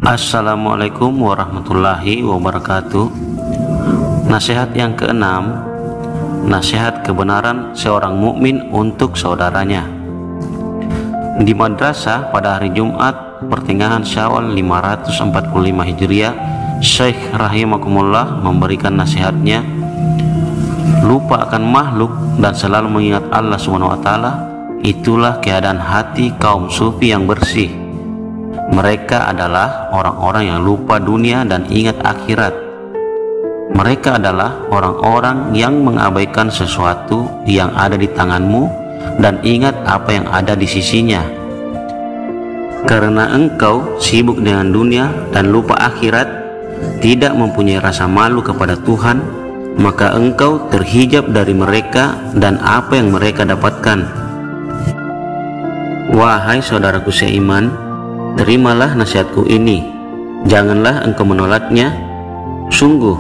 Assalamualaikum warahmatullahi wabarakatuh. Nasihat yang keenam, nasihat kebenaran seorang mukmin untuk saudaranya. Di madrasah pada hari Jumat pertengahan Syawal 545 Hijriah, Syekh rahimakumullah memberikan nasihatnya, lupa akan makhluk dan selalu mengingat Allah Subhanahu wa taala. Itulah keadaan hati kaum sufi yang bersih. Mereka adalah orang-orang yang lupa dunia dan ingat akhirat. Mereka adalah orang-orang yang mengabaikan sesuatu yang ada di tanganmu dan ingat apa yang ada di sisinya. Karena engkau sibuk dengan dunia dan lupa akhirat, tidak mempunyai rasa malu kepada Tuhan, maka engkau terhijab dari mereka dan apa yang mereka dapatkan. Wahai saudaraku seiman, terimalah nasihatku ini, janganlah engkau menolaknya. Sungguh,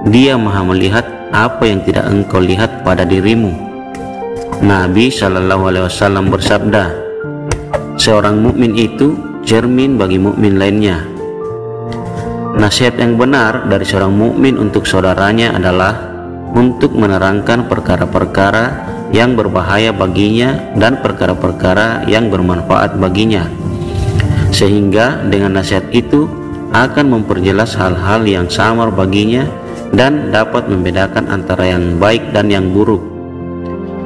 Dia Maha melihat apa yang tidak engkau lihat pada dirimu. Nabi SAW bersabda, seorang mukmin itu cermin bagi mukmin lainnya. Nasihat yang benar dari seorang mukmin untuk saudaranya adalah untuk menerangkan perkara-perkara yang berbahaya baginya dan perkara-perkara yang bermanfaat baginya, sehingga dengan nasihat itu akan memperjelas hal-hal yang samar baginya dan dapat membedakan antara yang baik dan yang buruk.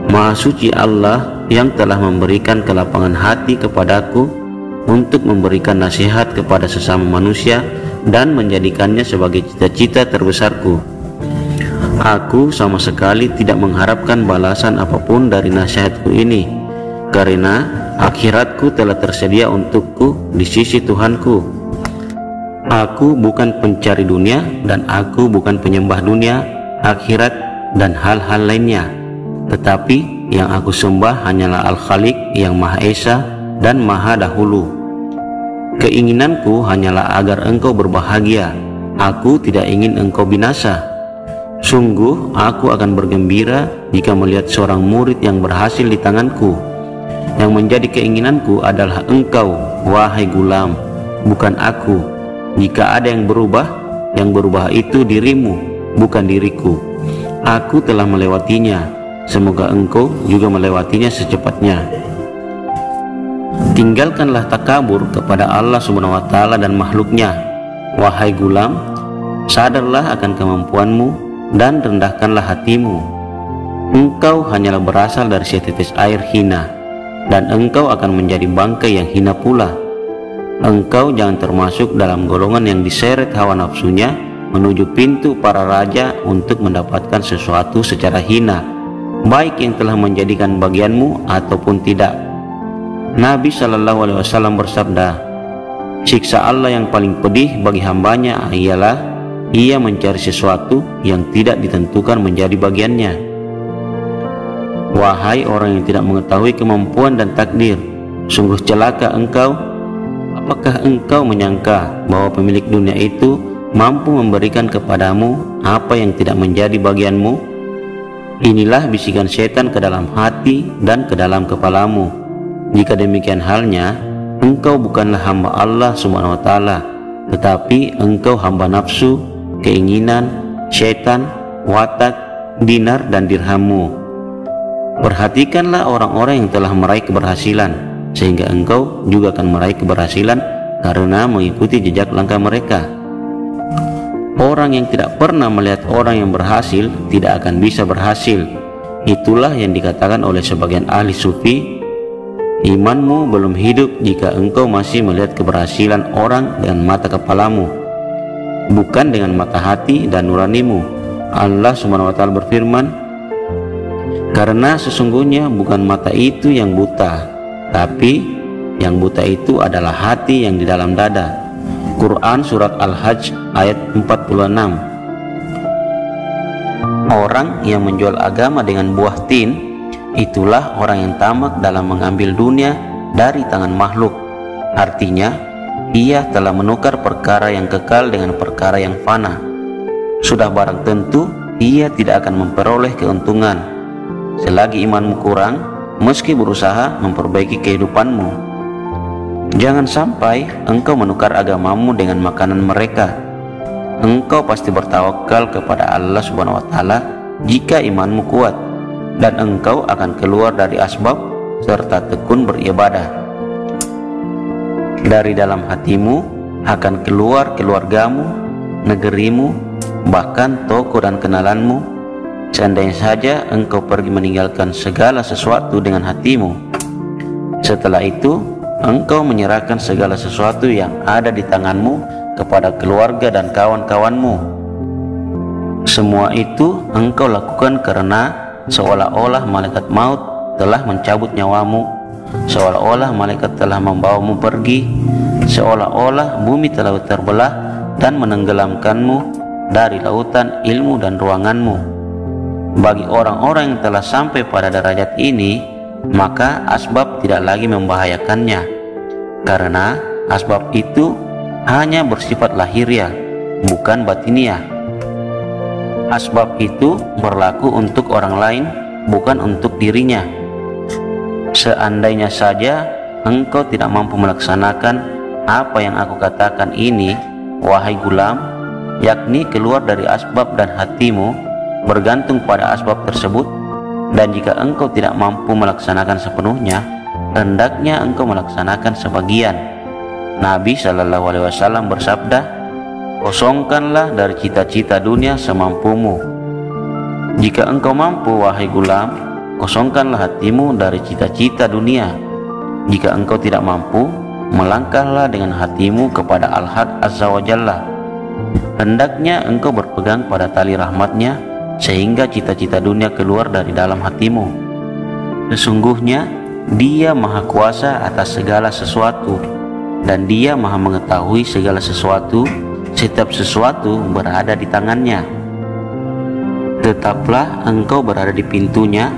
Maha suci Allah yang telah memberikan kelapangan hati kepadaku untuk memberikan nasihat kepada sesama manusia dan menjadikannya sebagai cita-cita terbesarku. Aku sama sekali tidak mengharapkan balasan apapun dari nasihatku ini, karena akhiratku telah tersedia untukku di sisi Tuhanku. Aku bukan pencari dunia dan aku bukan penyembah dunia, akhirat dan hal-hal lainnya, tetapi yang aku sembah hanyalah Al-Khaliq yang Maha Esa dan Maha Dahulu. Keinginanku hanyalah agar engkau berbahagia. Aku tidak ingin engkau binasa. Sungguh aku akan bergembira jika melihat seorang murid yang berhasil di tanganku. Yang menjadi keinginanku adalah engkau, wahai gulam, bukan aku. Jika ada yang berubah itu dirimu, bukan diriku. Aku telah melewatinya, semoga engkau juga melewatinya secepatnya. Tinggalkanlah takabur kepada Allah Subhanahu wa taala dan makhluknya. Wahai gulam, sadarlah akan kemampuanmu dan rendahkanlah hatimu. Engkau hanyalah berasal dari setetes air hina, dan engkau akan menjadi bangkai yang hina pula. Engkau jangan termasuk dalam golongan yang diseret hawa nafsunya menuju pintu para raja untuk mendapatkan sesuatu secara hina, baik yang telah menjadikan bagianmu ataupun tidak. Nabi SAW bersabda, siksa Allah yang paling pedih bagi hambanya ialah ia mencari sesuatu yang tidak ditentukan menjadi bagiannya. Wahai orang yang tidak mengetahui kemampuan dan takdir, sungguh celaka engkau. Apakah engkau menyangka bahwa pemilik dunia itu mampu memberikan kepadamu apa yang tidak menjadi bagianmu? Inilah bisikan setan ke dalam hati dan ke dalam kepalamu. Jika demikian halnya, engkau bukanlah hamba Allah Subhanahu wa taala, tetapi engkau hamba nafsu, keinginan, setan, watak, dinar dan dirhammu. Perhatikanlah orang-orang yang telah meraih keberhasilan, sehingga engkau juga akan meraih keberhasilan karena mengikuti jejak langkah mereka. Orang yang tidak pernah melihat orang yang berhasil tidak akan bisa berhasil. Itulah yang dikatakan oleh sebagian ahli sufi, imanmu belum hidup jika engkau masih melihat keberhasilan orang dengan mata kepalamu, bukan dengan mata hati dan nuranimu. Allah Subhanahu wa taala berfirman, karena sesungguhnya bukan mata itu yang buta, tapi yang buta itu adalah hati yang di dalam dada. Quran surat Al-Hajj ayat 46. Orang yang menjual agama dengan buah tin, itulah orang yang tamak dalam mengambil dunia dari tangan makhluk. Artinya, ia telah menukar perkara yang kekal dengan perkara yang fana. Sudah barang tentu ia tidak akan memperoleh keuntungan selagi imanmu kurang, meski berusaha memperbaiki kehidupanmu. Jangan sampai engkau menukar agamamu dengan makanan mereka. Engkau pasti bertawakal kepada Allah Subhanahu wa Ta'ala jika imanmu kuat, dan engkau akan keluar dari asbab serta tekun beribadah. Dari dalam hatimu akan keluar keluargamu, negerimu, bahkan toko dan kenalanmu, seandainya saja engkau pergi meninggalkan segala sesuatu dengan hatimu. Setelah itu engkau menyerahkan segala sesuatu yang ada di tanganmu kepada keluarga dan kawan-kawanmu. Semua itu engkau lakukan karena seolah-olah malaikat maut telah mencabut nyawamu, seolah-olah malaikat telah membawamu pergi, seolah-olah bumi telah terbelah dan menenggelamkanmu dari lautan ilmu dan ruanganmu. Bagi orang-orang yang telah sampai pada derajat ini, maka asbab tidak lagi membahayakannya, karena asbab itu hanya bersifat lahiriah, bukan batiniah. Asbab itu berlaku untuk orang lain, bukan untuk dirinya. Seandainya saja engkau tidak mampu melaksanakan apa yang aku katakan ini, wahai gulam, yakni keluar dari asbab dan hatimu bergantung pada asbab tersebut, dan jika engkau tidak mampu melaksanakan sepenuhnya, hendaknya engkau melaksanakan sebagian. Nabi Shallallahu Alaihi Wasallam bersabda, kosongkanlah dari cita-cita dunia semampumu. Jika engkau mampu, wahai gulam, kosongkanlah hatimu dari cita-cita dunia. Jika engkau tidak mampu, melangkahlah dengan hatimu kepada Al-Haq Azza wa Jalla. Hendaknya engkau berpegang pada tali rahmatnya, sehingga cita-cita dunia keluar dari dalam hatimu. Sesungguhnya Dia Maha Kuasa atas segala sesuatu, dan Dia Maha mengetahui segala sesuatu. Setiap sesuatu berada di tangannya. Tetaplah engkau berada di pintunya,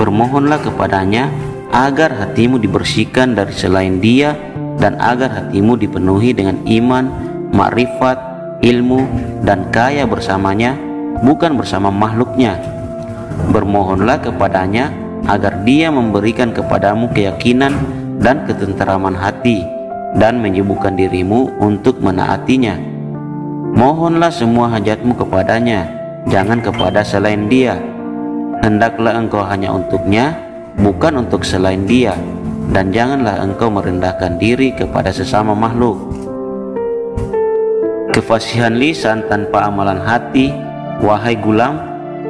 bermohonlah kepadanya agar hatimu dibersihkan dari selain Dia, dan agar hatimu dipenuhi dengan iman, makrifat, ilmu, dan kaya bersamanya, bukan bersama makhluknya. Bermohonlah kepadanya agar Dia memberikan kepadamu keyakinan dan ketenteraman hati, dan menyibukkan dirimu untuk menaatinya. Mohonlah semua hajatmu kepadanya, jangan kepada selain Dia. Hendaklah engkau hanya untuknya, bukan untuk selain Dia, dan janganlah engkau merendahkan diri kepada sesama makhluk. Kefasihan lisan tanpa amalan hati, wahai gulam,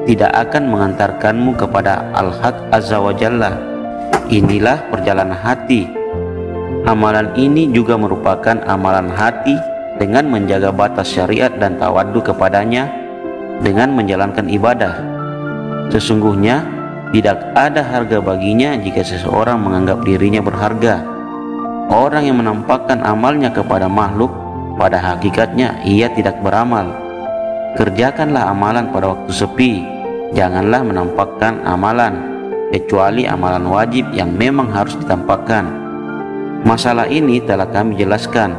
tidak akan mengantarkanmu kepada Al-Haq Azza wa Jalla. Inilah perjalanan hati. Amalan ini juga merupakan amalan hati dengan menjaga batas syariat dan tawaddu kepadanya, dengan menjalankan ibadah. Sesungguhnya tidak ada harga baginya jika seseorang menganggap dirinya berharga. Orang yang menampakkan amalnya kepada makhluk, pada hakikatnya ia tidak beramal. Kerjakanlah amalan pada waktu sepi, janganlah menampakkan amalan, kecuali amalan wajib yang memang harus ditampakkan. Masalah ini telah kami jelaskan.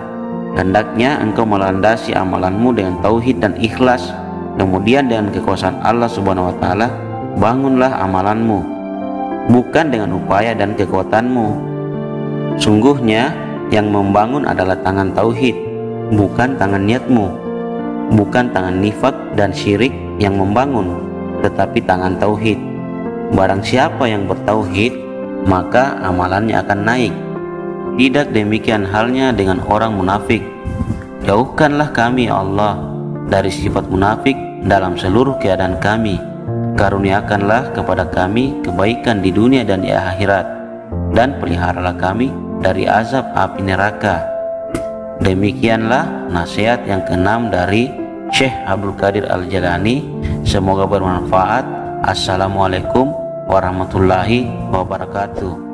Hendaknya engkau melandasi amalanmu dengan tauhid dan ikhlas, kemudian dengan kekuasaan Allah Subhanahu wa Ta'ala bangunlah amalanmu, bukan dengan upaya dan kekuatanmu. Sungguhnya yang membangun adalah tangan tauhid, bukan tangan niatmu. Bukan tangan nifak dan syirik yang membangun, tetapi tangan tauhid. Barang siapa yang bertauhid, maka amalannya akan naik. Tidak demikian halnya dengan orang munafik. Jauhkanlah kami ya Allah dari sifat munafik dalam seluruh keadaan kami. Karuniakanlah kepada kami kebaikan di dunia dan di akhirat, dan peliharalah kami dari azab api neraka. Demikianlah nasihat yang keenam dari Syekh Abdul Qadir Al-Jailani. Semoga bermanfaat. Assalamualaikum warahmatullahi wabarakatuh.